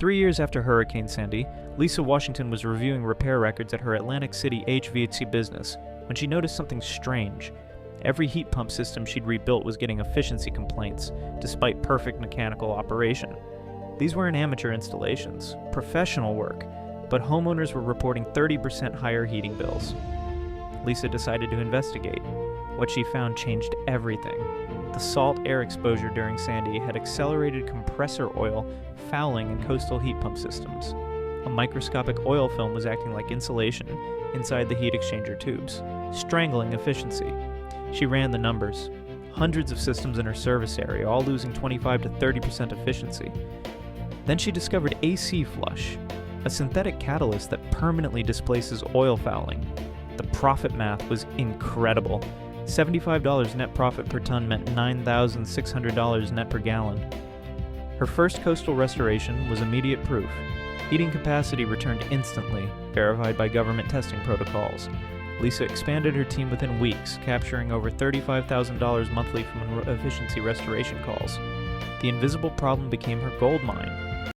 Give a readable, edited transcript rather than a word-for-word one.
3 years after Hurricane Sandy, Lisa Washington was reviewing repair records at her Atlantic City HVAC business when she noticed something strange. Every heat pump system she'd rebuilt was getting efficiency complaints, despite perfect mechanical operation. These weren't amateur installations, professional work, but homeowners were reporting 30% higher heating bills. Lisa decided to investigate. What she found changed everything. The salt air exposure during Sandy had accelerated compressor oil fouling in coastal heat pump systems. A microscopic oil film was acting like insulation inside the heat exchanger tubes, strangling efficiency. She ran the numbers. Hundreds of systems in her service area, all losing 25 to 30% efficiency. Then she discovered AC flush, a synthetic catalyst that permanently displaces oil fouling. The profit math was incredible. $75 net profit per ton meant $9,600 net per gallon. Her first coastal restoration was immediate proof. Heating capacity returned instantly, verified by government testing protocols. Lisa expanded her team within weeks, capturing over $35,000 monthly from efficiency restoration calls. The invisible problem became her gold mine.